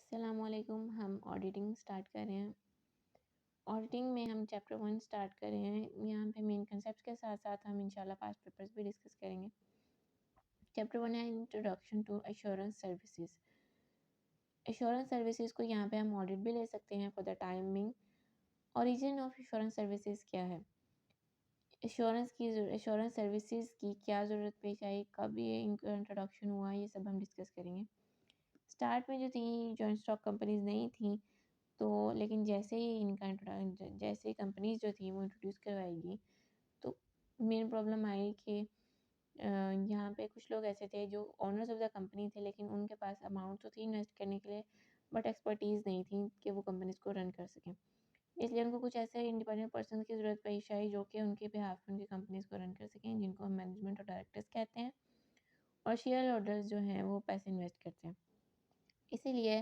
अस्सलामुअलैकुम। हम auditing start कर रहे हैं। ऑडिटिंग में हम चैप्टर 1 स्टार्ट कर रहे हैं। यहाँ पे मेन कंसेप्ट के साथ साथ हम इंशाल्लाह पास्ट पेपर्स भी डिस्कस करेंगे। चैप्टर 1 है introduction to assurance services. Assurance services को यहाँ पे हम ऑडिट भी ले सकते हैं for the timing. Origin of assurance services क्या है, एश्योरेंस सर्विसेज की क्या ज़रूरत पेश आई, कब ये इनका इंट्रोडक्शन हुआ, ये सब हम डिस्कस करेंगे। स्टार्ट में जो थी जॉइंट स्टॉक कंपनीज नहीं थी, तो लेकिन जैसे ही इनका जैसे ही कंपनीज जो थी वो इंट्रोड्यूस करवाएगी, तो मेन प्रॉब्लम आई कि यहाँ पे कुछ लोग ऐसे थे जो ओनर्स ऑफ द कंपनी थे, लेकिन उनके पास अमाउंट तो थी इन्वेस्ट करने के लिए, बट एक्सपर्टीज़ नहीं थी कि वो कंपनीज को रन कर सकें। इसलिए उनको कुछ ऐसे इंडिपेंडेंट पर्सन की ज़रूरत पेश आई जो कि उनके बिहाफ में उनकी कंपनीज को रन कर सकें, जिनको हम मैनेजमेंट और डायरेक्टर्स कहते हैं, और शेयर होल्डर्स जो हैं वो पैसे इन्वेस्ट करते हैं। इसीलिए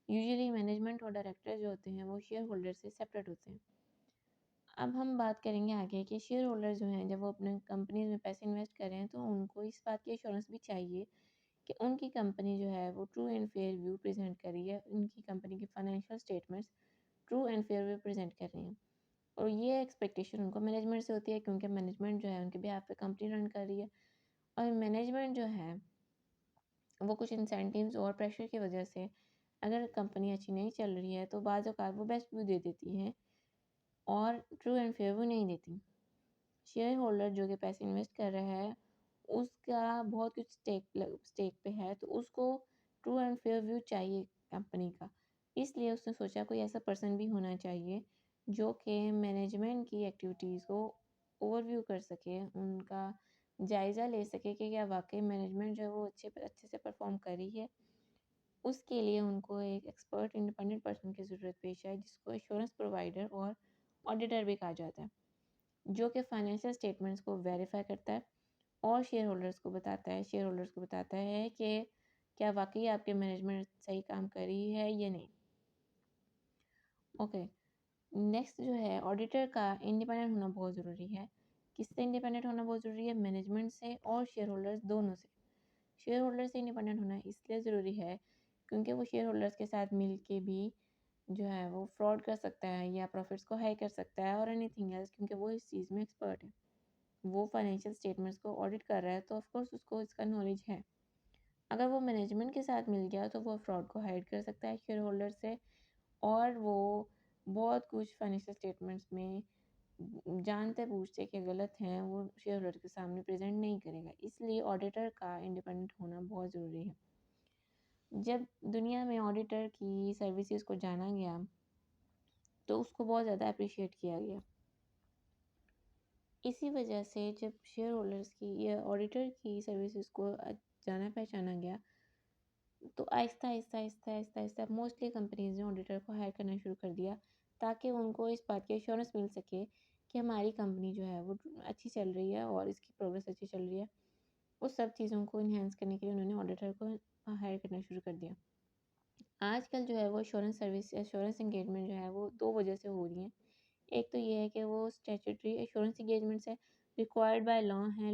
यूजुअली मैनेजमेंट और डायरेक्टर जो होते हैं वो शेयर होल्डर से सेपरेट होते हैं। अब हम बात करेंगे आगे कि शेयर होल्डर जो हैं जब वो अपने कंपनीज में पैसे इन्वेस्ट कर रहे हैं, तो उनको इस बात की एश्योरेंस भी चाहिए कि उनकी कंपनी जो है वो true and fair view present कर रही है, उनकी कंपनी की financial statements true and fair view present कर रही हैं। और ये एक्सपेक्टेशन उनको मैनेजमेंट से होती है, क्योंकि मैनेजमेंट जो है उनके बिहाफ पे कंपनी रन कर रही है, और मैनेजमेंट जो है वो कुछ इंसेंटिव्स और प्रेशर की वजह से अगर कंपनी अच्छी नहीं चल रही है तो बाज़ औक़ात वो बेस्ट व्यू दे देती हैं और ट्रू एंड फेयर व्यू नहीं देती। शेयर होल्डर जो कि पैसे इन्वेस्ट कर रहा है, उसका बहुत कुछ स्टेक पे है, तो उसको ट्रू एंड फेयर व्यू चाहिए कंपनी का। इसलिए उसने सोचा कोई ऐसा पर्सन भी होना चाहिए जो कि मैनेजमेंट की एक्टिविटीज़ को ओवरव्यू कर सके, उनका जायज़ा ले सके कि क्या वाक़ई मैनेजमेंट जो है वो अच्छे से परफ़ॉर्म कर रही है। उसके लिए उनको एक एक्सपर्ट इंडिपेंडेंट पर्सन की ज़रूरत पेश आई, जिसको एश्योरेंस प्रोवाइडर और ऑडिटर भी कहा जाता है, जो कि फाइनेंशियल स्टेटमेंट्स को वेरीफाई करता है और शेयर होल्डर्स को बताता है कि क्या वाकई आपके मैनेजमेंट सही काम कर रही है या नहीं। ओके, नेक्स्ट जो है ऑडिटर का इंडिपेंडेंट होना बहुत ज़रूरी है। किससे इंडिपेंडेंट होना बहुत ज़रूरी है? मैनेजमेंट से और शेयर होल्डर्स दोनों से। शेयर होल्डर से इंडिपेंडेंट होना इसलिए ज़रूरी है क्योंकि वो शेयर होल्डर्स के साथ मिल के भी जो है वो फ्रॉड कर सकता है या प्रॉफिट्स को हाई कर सकता है और एनीथिंग एल्स, क्योंकि वो इस चीज़ में एक्सपर्ट है। वो फाइनेंशियल स्टेटमेंट्स को ऑडिट कर रहा है, तो ऑफ कोर्स उसको इसका नॉलेज है। अगर वो मैनेजमेंट के साथ मिल गया तो वो फ्रॉड को हाइड कर सकता है शेयर होल्डर से, और वो बहुत कुछ फाइनेंशियल स्टेटमेंट्स में जानते बूझते कि गलत हैं वो शेयर होल्डर के सामने प्रेजेंट नहीं करेगा। इसलिए ऑडिटर का इंडिपेंडेंट होना बहुत ज़रूरी है। जब दुनिया में ऑडिटर की सर्विसेज को जाना गया तो उसको बहुत ज़्यादा अप्रिशिएट किया गया। इसी वजह से जब शेयर होल्डर्स की या ऑडिटर की सर्विसेज को जाना पहचाना गया, तो आहिस्ता आहिस्ता मोस्टली कंपनीज ने ऑडिटर को हायर करना शुरू कर दिया, ताकि उनको इस बात की एश्योरेंस मिल सके कि हमारी कंपनी जो है वो अच्छी चल रही है और इसकी प्रोग्रेस अच्छी चल रही है। उस सब चीज़ों को इन्हेंस करने के लिए उन्होंने ऑडिटर को हायर करना शुरू कर दिया। आजकल जो है वो एश्योरेंस एंगेजमेंट जो है वो 2 वजह से हो रही हैं। एक तो ये है कि वो स्टैट्यूटरी एश्योरेंस एंगेजमेंट्स है, रिक्वायर्ड बाय लॉ हैं।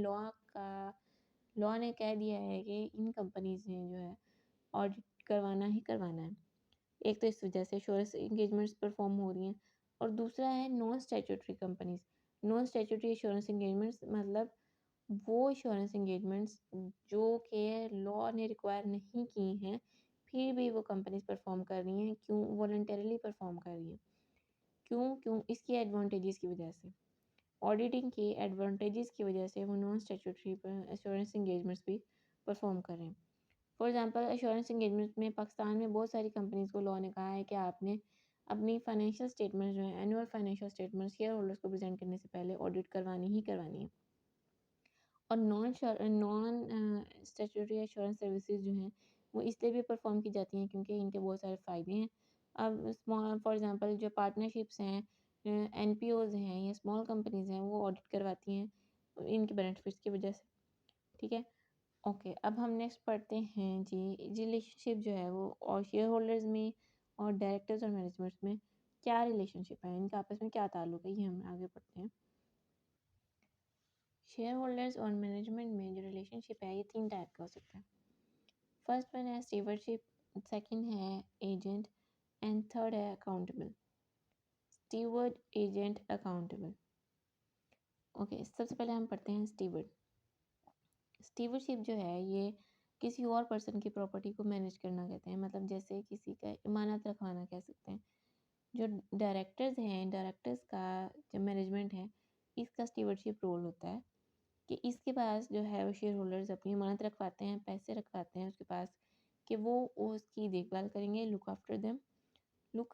लॉ ने कह दिया है कि इन कंपनीज़ ने जो है ऑडिट करवाना ही करवाना है। एक तो इस वजह से एश्योरेंस एंगेजमेंट्स परफॉर्म हो रही हैं, और दूसरा है non statutory companies. Non statutory assurance engagements मतलब वो एश्योरेंस एंगेजमेंट्स जो कि लॉ ने रिक्वायर नहीं की हैं, फिर भी वो कंपनीज परफॉर्म कर रही हैं। क्यों? वॉलंटरली परफॉर्म कर रही हैं। क्यों? इसकी एडवांटेजेस की वजह से, ऑडिटिंग के एडवांटेजेस की वजह से वो नॉन स्टैट्यूटरी एश्योरेंस एंगेजमेंट्स भी परफॉर्म कर रहे हैं। फॉर एग्जांपल एश्योरेंस एंगेजमेंट में पाकिस्तान में बहुत सारी कंपनीज को लॉ ने कहा है कि आपने अपनी फाइनेंशियल स्टेटमेंट्स जो है, annual financial statements share holders को प्रेजेंट करने से पहले ऑडिट करवानी ही करवानी है। और नॉन स्टैट्यूटरी एश्योरेंस सर्विसेज जो हैं वो इसलिए भी परफॉर्म की जाती हैं क्योंकि इनके बहुत सारे फ़ायदे हैं। अब स्मॉल फॉर एग्जांपल जो पार्टनरशिप्स हैं, एनपीओज़ हैं या स्मॉल कंपनीज़ हैं, वो ऑडिट करवाती हैं इनके बेनिफिट्स की वजह से। ठीक है? ओके, अब हम नेक्स्ट पढ़ते हैं जी, रिलेशनशिप जो है वो और शेयर होल्डर्स में और डायरेक्टर्स और मैनेजमेंट्स में क्या रिलेशनशिप है, इनका आपस में क्या ताल्लुक है, ये हम आगे पढ़ते हैं। शेयर होल्डर्स और मैनेजमेंट में जो रिलेशनशिप है ये 3 टाइप का हो सकता है। फर्स्ट वन है स्टीवर्डशिप, सेकंड है एजेंट एंड थर्ड है accountable. Steward, agent, accountable. Okay, सबसे पहले हम पढ़ते हैं स्टीवर्ड। स्टीवर्डशिप जो है ये किसी और पर्सन की प्रॉपर्टी को मैनेज करना कहते हैं, मतलब जैसे किसी का इमानत रखवाना कह सकते हैं। जो डायरेक्टर्स हैं, डायरेक्टर्स का जो मैनेजमेंट है, इसका स्टीवर्डशिप रोल होता है कि इसके पास जो है वो शेयर होल्डर्स अपनी इमानत रखवाते हैं, पैसे रखवाते हैं उसके पास कि वो उसकी देखभाल करेंगे, look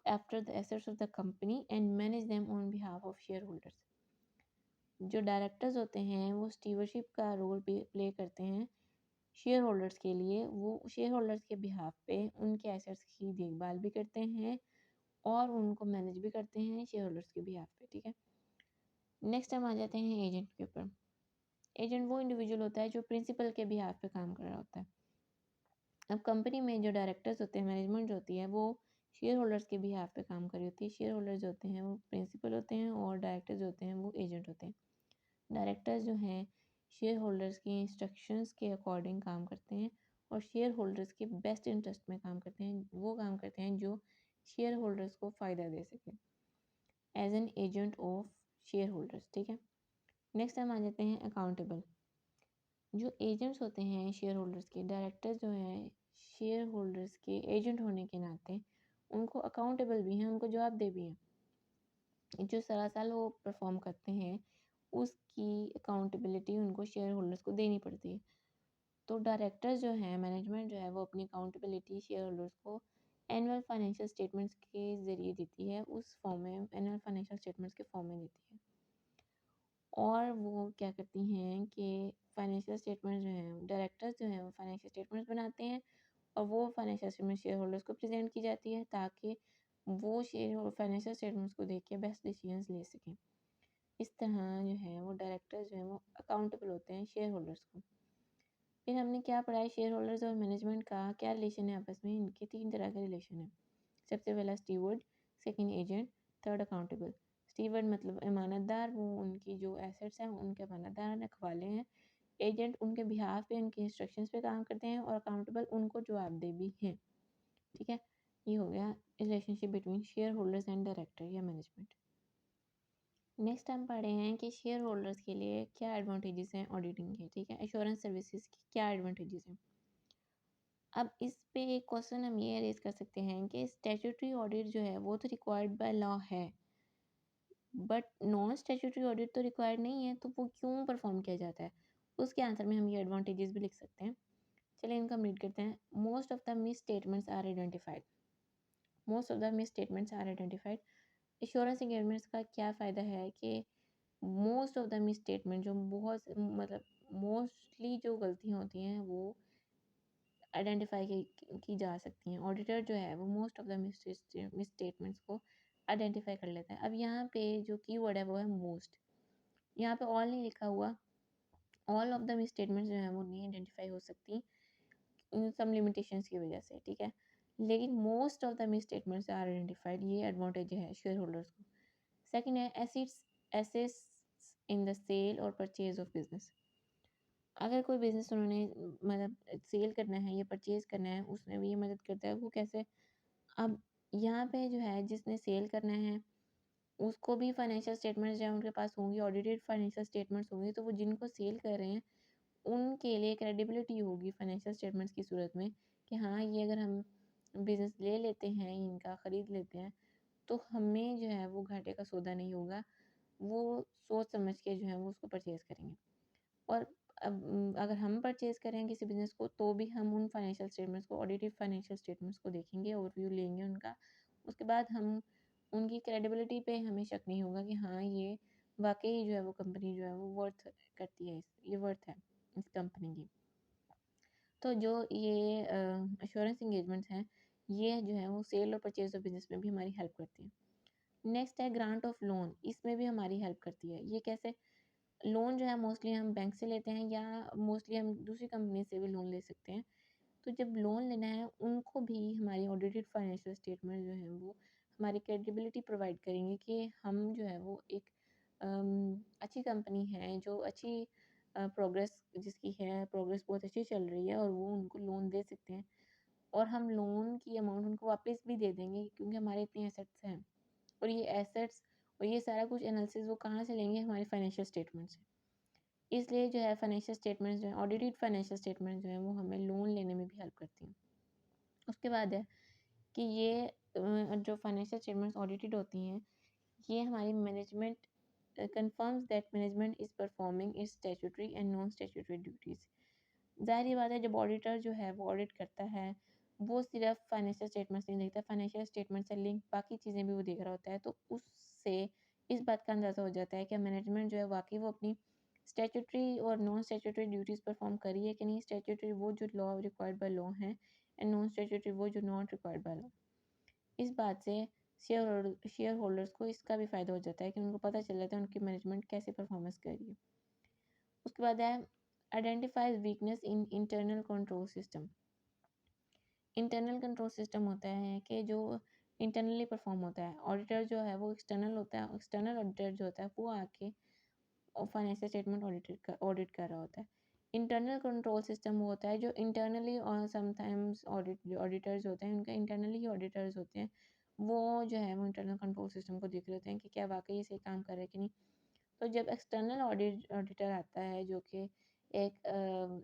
after the assets of the company and manage them on behalf of share holders. जो डायरेक्टर्स होते हैं वो स्टीवर्डशिप का रोल प्ले करते हैं शेयर होल्डर्स के लिए। वो शेयर होल्डर्स के बिहाफ पे उनके एसेट्स की देखभाल भी करते हैं और उनको मैनेज भी करते हैं शेयर होल्डर्स के बिहाफ पे, ठीक है। नेक्स्ट हम आ जाते हैं एजेंट के ऊपर। एजेंट वो इंडिविजुअल होता है जो प्रिंसिपल के बिहाफ पे काम कर रहा होता है। अब कंपनी में जो डायरेक्टर्स होते हैं, मैनेजमेंट जो होती है, वो शेयर होल्डर्स के बिहाफ पे काम कर रही होती है। शेयर होल्डर्स जो होते हैं वो प्रिंसिपल होते हैं और डायरेक्टर्स जो होते हैं वो एजेंट होते हैं। डायरेक्टर्स जो हैं शेयर होल्डर्स की इंस्ट्रक्शंस के अकॉर्डिंग काम करते हैं और शेयर होल्डर्स के बेस्ट इंटरेस्ट में काम करते हैं। वो काम करते हैं जो शेयर होल्डर्स को फ़ायदा दे सके as an agent of shareholders, ठीक है। नेक्स्ट हम आ जाते हैं अकाउंटेबल। जो एजेंट्स होते हैं शेयर होल्डर्स के, डायरेक्टर्स जो हैं शेयर होल्डर्स के एजेंट होने के नाते उनको अकाउंटेबल भी हैं, उनको जवाबदेह भी हैं। जो सारा साल वो परफॉर्म करते हैं उसकी अकाउंटेबिलिटी उनको शेयर होल्डर्स को देनी पड़ती है। तो डायरेक्टर्स जो हैं, मैनेजमेंट जो है, वो अपनी अकाउंटेबिलिटी शेयर होल्डर्स को एनुअल फाइनेंशियल स्टेटमेंट्स के ज़रिए देती है, उस फॉर्म में एनुअल फाइनेंशियल स्टेटमेंट्स के फॉर्म में देती है। और वो क्या करती हैं कि फाइनेंशियल स्टेटमेंट जो हैं, डायरेक्टर्स जो हैं वो फाइनेंशियल स्टेटमेंट्स बनाते हैं और वो फाइनेंशियल स्टेटमेंट शेयर होल्डर्स को प्रेजेंट की जाती है ताकि वो शेयर फाइनेंशियल स्टेटमेंट्स को देख के बेस्ट डिसीजंस ले सकें। इस तरह जो है वो डायरेक्टर्स जो हैं वो अकाउंटेबल होते हैं शेयर होल्डर्स को। फिर हमने क्या पढ़ा है, शेयर होल्डर्स और मैनेजमेंट का क्या रिलेशन है आपस में। इनके तीन तरह के रिलेशन है। सबसे पहला steward, second agent, third accountable. Steward मतलब ईमानतदार, वो उनकी जो एसेट्स हैं उनके ईमानतदार रखवाले हैं। एजेंट उनके बिहाफ पे उनके इंस्ट्रक्शंस पे काम करते हैं और अकाउंटेबल उनको जवाबदेह भी हैं, ठीक है। ये हो गया relationship between share holders and director या मैनेजमेंट। नेक्स्ट हम पढ़े हैं कि शेयर होल्डर्स के लिए क्या एडवांटेजेस हैं ऑडिटिंग के, ठीक है। एश्योरेंस सर्विसेज की क्या एडवांटेजेस हैं। अब इस पे एक क्वेश्चन हम ये रेज कर सकते हैं कि स्टैट्यूटरी ऑडिट जो है वो तो रिक्वायर्ड बाय लॉ है, बट नॉन स्टैट्यूटरी ऑडिट तो रिक्वायर्ड नहीं है, तो वो क्यों परफॉर्म किया जाता है। उसके आंसर में हम ये एडवांटेजेस भी लिख सकते हैं। चलिए इनका हम रीड करते हैं। Most of the misstatements are identified. Most of the misstatements are identified. Insurance engagements का क्या फ़ायदा है कि most of the misstatement जो बहुत मतलब मोस्टली जो गलतियाँ होती हैं वो आइडेंटिफाई की जा सकती हैं। ऑडिटर जो है वो most of the miss statements को आइडेंटिफाई कर लेता है। अब यहाँ पे जो कीवर्ड है वो है मोस्ट। यहाँ पे ऑल नहीं लिखा हुआ। All of the miss statements जो है वो नहीं आइडेंटिफाई हो सकती सम लिमिटेशंस की वजह से, ठीक है। लेकिन most of the misstatements are identified, ये एडवांटेज है शेयर होल्डर्स को। सेकंड है एसेट्स इन द सेल और परचेज ऑफ बिजनेस। अगर कोई बिजनेस उन्होंने मतलब सेल करना है या परचेज करना है, उसमें भी ये मदद करता है। वो कैसे, अब यहाँ पे जो है जिसने सेल करना है उसको भी फाइनेंशियल स्टेटमेंट्स जो है उनके पास होंगी, ऑडिटेड फाइनेंशियल स्टेटमेंट्स होंगी, तो वो जिनको सेल कर रहे हैं उनके लिए क्रेडिबिलिटी होगी फाइनेंशियल स्टेटमेंट्स की सूरत में कि हाँ ये अगर हम बिज़नेस ले लेते हैं, इनका ख़रीद लेते हैं, तो हमें जो है वो घाटे का सौदा नहीं होगा। वो सोच समझ के जो है वो उसको परचेज़ करेंगे। और अब अगर हम परचेज़ करें किसी बिज़नेस को तो भी हम उन फाइनेंशियल स्टेटमेंट्स को, ऑडिटेड फाइनेंशियल स्टेटमेंट्स को देखेंगे, ओवरव्यू लेंगे उनका। उसके बाद हम उनकी क्रेडिबिलिटी पे हमें शक नहीं होगा कि हाँ ये वाक़ई जो है वो कंपनी जो है वो वर्थ करती है, ये वर्थ है इस कंपनी की। तो जो ये एश्योरेंस एंगेजमेंट्स हैं, ये जो है वो सेल और परचेज़ ऑफ बिज़नेस में भी हमारी हेल्प करती हैं। नेक्स्ट है ग्रांट ऑफ लोन, इसमें भी हमारी हेल्प करती है। ये कैसे, लोन जो है मोस्टली हम बैंक से लेते हैं या मोस्टली हम दूसरी कंपनी से भी लोन ले सकते हैं। तो जब लोन लेना है उनको भी हमारी ऑडिटेड फाइनेंशियल स्टेटमेंट जो है वो हमारी क्रेडिबिलिटी प्रोवाइड करेंगे कि हम जो है वो एक अच्छी कंपनी है जो अच्छी प्रोग्रेस जिसकी है, प्रोग्रेस बहुत अच्छी चल रही है और वो उनको लोन दे सकते हैं। और हम लोन की अमाउंट उनको वापस भी दे देंगे क्योंकि हमारे इतने एसेट्स हैं। और ये एसेट्स और ये सारा कुछ एनालिसिस वो कहाँ से लेंगे? हमारे फाइनेंशियल स्टेटमेंट से। इसलिए जो है फाइनेंशियल स्टेटमेंट्स जो है ऑडिटेड फाइनेंशियल स्टेटमेंट जो है वो हमें लोन लेने में भी हेल्प करती हैं। उसके बाद है कि ये जो फाइनेंशियल स्टेटमेंट्स ऑडिटेड होती हैं ये हमारी management confirms that management is performing its statutory and non statutory duties। ज़ाहिर सी बात है जब ऑडिटर जो है वो ऑडिट करता है वो सिर्फ फाइनेंशियल स्टेटमेंट्स नहीं देखता, फाइनेंशियल स्टेटमेंट से लिंक बाकी चीज़ें भी वो देख रहा होता है। तो उससे इस बात का अंदाज़ा हो जाता है कि मैनेजमेंट जो है वाकई वो अपनी स्टैट्यूटरी और नॉन स्टैट्यूटरी ड्यूटीज़ परफॉर्म करी है कि नहीं। स्टैट्यूटरी वो जो लॉ रिक्वायर्ड बाय लॉ हैं एंड नॉन स्टैट्यूटरी वो जो नॉट रिक्वायर्ड बाय लॉ। इस बात से शेयर होल्डर्स को इसका भी फ़ायदा हो जाता है कि उनको पता चल जाता है उनकी मैनेजमेंट कैसे परफॉर्मेंस कर रही है। उसके बाद है identifies weakness in internal control system. Internal control system होता है कि जो इंटरनली परफॉर्म होता है। ऑडिटर जो है वो एक्सटर्नल होता है, एक्सटर्नल ऑडिटर जो होता है वो आके फाइनेंशियल स्टेटमेंट ऑडिट कर रहा होता है। इंटरनल कंट्रोल सिस्टम वो होता है जो इंटरनली और समटाइम्स ऑडिटर्स होते हैं उनका इंटरनली ही ऑडिटर्स होते हैं वो जो है वो इंटरनल कंट्रोल सिस्टम को देख रहे होते हैं कि क्या वाकई से काम कर रहा है कि नहीं। तो जब एक्सटर्नल ऑडिटर आता है जो कि एक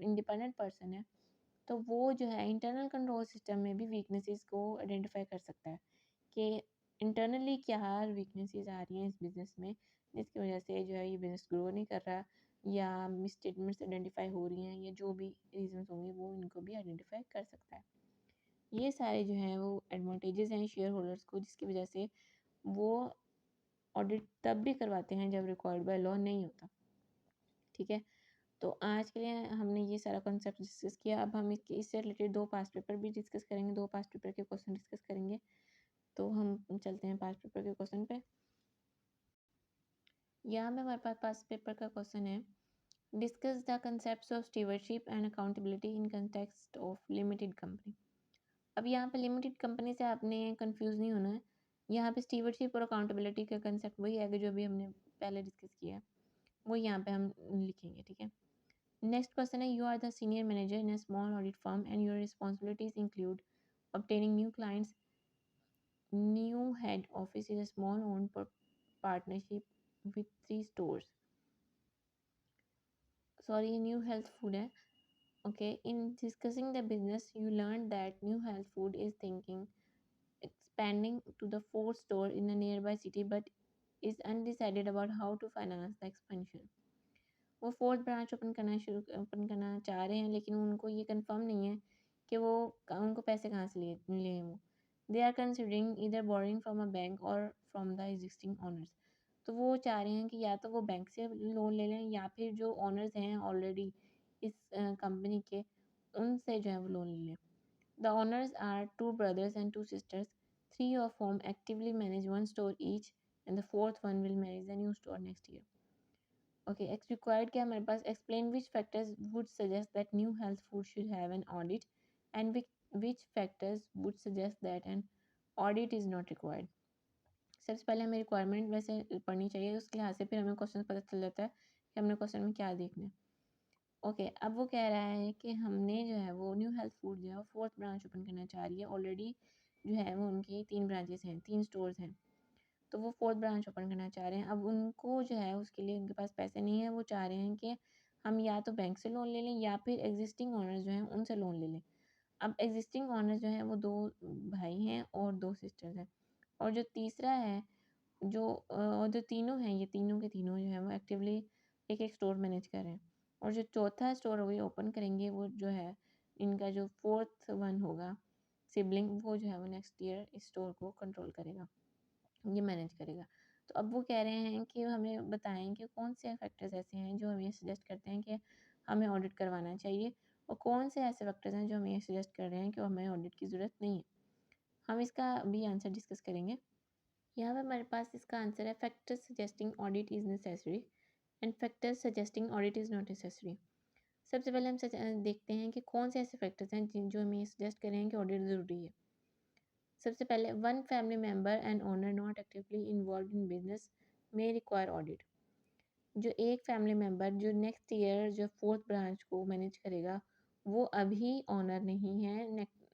इंडिपेंडेंट पर्सन है तो वो जो है इंटरनल कंट्रोल सिस्टम में भी वीकनेसेस को आइडेंटिफाई कर सकता है कि इंटरनली क्या वीकनेसेस आ रही हैं इस बिज़नेस में जिसकी वजह से जो है ये बिज़नेस ग्रो नहीं कर रहा या मिसस्टेटमेंट्स आइडेंटिफाई हो रही हैं या जो भी रीजंस होंगे वो इनको भी आइडेंटिफाई कर सकता है। ये सारे जो हैं वो एडवांटेजेस हैं शेयर होल्डर्स को जिसकी वजह से वो ऑडिट तब भी करवाते हैं जब रिक्वायर्ड बाय लॉ नहीं होता। ठीक है, तो आज के लिए हमने ये सारा कॉन्सेप्ट डिस्कस किया। अब हम इससे रिलेटेड 2 पास्ट पेपर भी डिस्कस करेंगे, 2 पास्ट पेपर के क्वेश्चन डिस्कस करेंगे। तो हम चलते हैं पास्ट पेपर के क्वेश्चन पे। यहाँ पे हमारे पास पास्ट पेपर का क्वेश्चन है, discuss the concepts of stewardship and accountability in context of limited company. अब यहाँ पे लिमिटेड कंपनी से आपने कंफ्यूज नहीं होना है। यहाँ पे स्टीवर्डशिप और अकाउंटेबिलिटी का कंसेप्ट वही है जो अभी हमने पहले डिस्कस किया है, वो यहाँ पे हम लिखेंगे। ठीक है, नेक्स्ट क्वेश्चन है, you are the senior manager in a small audit firm and your responsibilities include obtaining new clients. New head office is a small owned partnership with 3 stores. Sorry, New Health Food है. Okay, in discussing the business, you learned that New Health Food is thinking expanding to the 4th store in a nearby city but is undecided about how to finance the expansion. वो 4th branch open करना चाह रहे हैं लेकिन उनको ये confirm नहीं है कि वो उनको पैसे कहाँ से ले वो। दे आर कंसिडरिंग इधर बोरिंग फ्रॉम अ बैंक और फ्रॉम द एग्जिस्टिंग ओनर्स। तो वो चाह रहे हैं कि या तो वो बैंक से लोन ले लें या फिर जो ओनर्स हैं ऑलरेडी इस कंपनी के उनसे जो है वो लोन ले लें। The owners are 2 brothers and 2 sisters, 3 of whom actively manage 1 store each and the 4th one will manage the new store next year. Okay, X required क्या हमारे पास, explain which factors would suggest that new health food should have an audit and which factors would suggest that an audit is not required. सबसे पहले हमें requirement वैसे पढ़नी चाहिए, उसके लिहाज से फिर हमें क्वेश्चन पता चल जाता है कि हमने क्वेश्चन में क्या देखना है। ओके, अब वो कह रहा है कि हमने जो है वो न्यू हेल्थ फूड जो है वो 4th ब्रांच ओपन करना चाह रही है। ऑलरेडी जो है वो उनकी 3 ब्रांचेस हैं, 3 स्टोर्स हैं, तो वो 4th ब्रांच ओपन करना चाह रहे हैं। अब उनको जो है उसके लिए उनके पास पैसे नहीं है, वो चाह रहे हैं कि हम या तो बैंक से लोन ले लें या फिर एग्जिस्टिंग ओनर्स जो हैं उनसे लोन ले लें। अब एग्जिस्टिंग ओनर्स जो हैं वो 2 भाई हैं और 2 सिस्टर्स हैं, और जो तीसरा है जो तीनों हैं ये तीनों के तीनों जो है वो एक्टिवली एक एक स्टोर मैनेज कर रहे हैं, और जो चौथा स्टोर वो ओपन करेंगे वो जो है इनका जो 4th वन होगा सिबलिंग वो जो है वो नेक्स्ट ईयर इस स्टोर को कंट्रोल करेगा, ये मैनेज करेगा। तो अब वो कह रहे हैं कि हमें बताएं कि कौन से फैक्टर्स ऐसे हैं जो हमें सजेस्ट करते हैं कि हमें ऑडिट करवाना चाहिए, और कौन से ऐसे फैक्टर्स हैं जो हमें सजेस्ट कर रहे हैं कि हमें ऑडिट की ज़रूरत नहीं है। हम इसका भी आंसर डिस्कस करेंगे। यहाँ पे हमारे पास इसका आंसर है, factors suggesting audit is necessary and factors suggesting audit is not necessary. सबसे पहले हम देखते हैं कि कौन से ऐसे फैक्टर्स हैं जो हमें सजेस्ट कर रहे हैं कि ऑडिट ज़रूरी है। सबसे पहले, 1 family member and owner not actively involve in business में रिक्वायर ऑडिट। जो एक फैमिली मेम्बर जो नेक्स्ट ईयर जो 4th ब्रांच को मैनेज करेगा वो अभी ऑनर नहीं है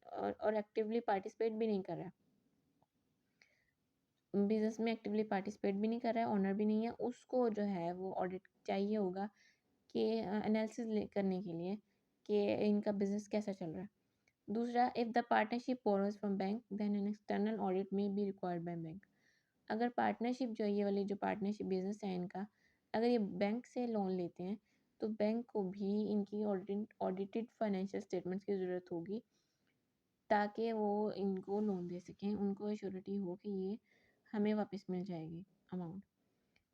और एक्टिवली पार्टिसिपेट भी नहीं कर रहा है, बिजनेस में एक्टिवली पार्टिसिपेट भी नहीं कर रहा है, ओनर भी नहीं है, उसको जो है वो ऑडिट चाहिए होगा कि एनालिसिस करने के लिए कि इनका बिजनेस कैसा चल रहा है। दूसरा, if the partnership borrows from bank then an external audit may be required by bank. अगर पार्टनरशिप जो है, ये वाली जो पार्टनरशिप बिजनेस है इनका, अगर ये बैंक से लोन लेते हैं तो बैंक को भी इनकी ऑडिटेड फाइनेंशियल स्टेटमेंट्स की ज़रूरत होगी ताकि वो इनको लोन दे सकें, उनको एश्योरिटी हो कि ये हमें वापस मिल जाएगी अमाउंट।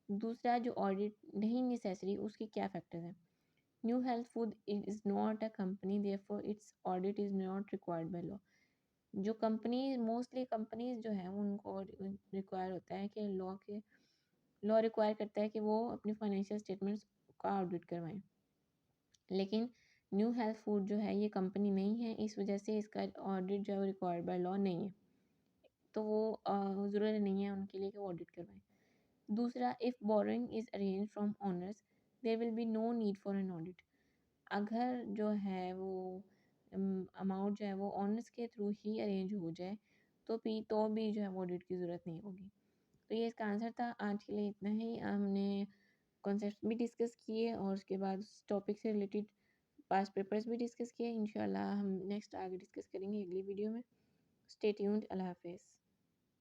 दूसरा, जो ऑडिट नहीं नेसेसरी, उसके क्या फैक्टर्स हैं। New health food is not a company, therefore it's audit is not required by law. जो कंपनी, मोस्टली कंपनीज जो हैं उनको रिक्वायर होता है कि लॉ रिक्वायर करता है कि वो अपनी फाइनेंशियल स्टेटमेंट्स का ऑडिट करवाएं, लेकिन न्यू हेल्थ फूड जो है ये कंपनी नहीं है, इस वजह से इसका ऑडिट जो है रिक्वायर्ड बाय लॉ नहीं है, तो वो ज़रूरी नहीं है उनके लिए कि वो ऑडिट करवाएं। दूसरा, if borrowing is arrange from owners there will be no need for an audit. अगर जो है वो अमाउंट जो है वो ओनर्स के थ्रू ही अरेंज हो जाए तो भी जो है वो ऑडिट की ज़रूरत नहीं होगी। तो ये इसका आंसर था। आज के लिए इतना ही। हमने कॉन्सेप्ट भी डिस्कस किए और उसके बाद उस टॉपिक से रिलेटेड पास्ट पेपर्स भी डिस्कस किए। इंशाल्लाह हम नेक्स्ट आगे डिस्कस करेंगे अगली वीडियो में। Stay tuned. अल्लाह हाफिज़।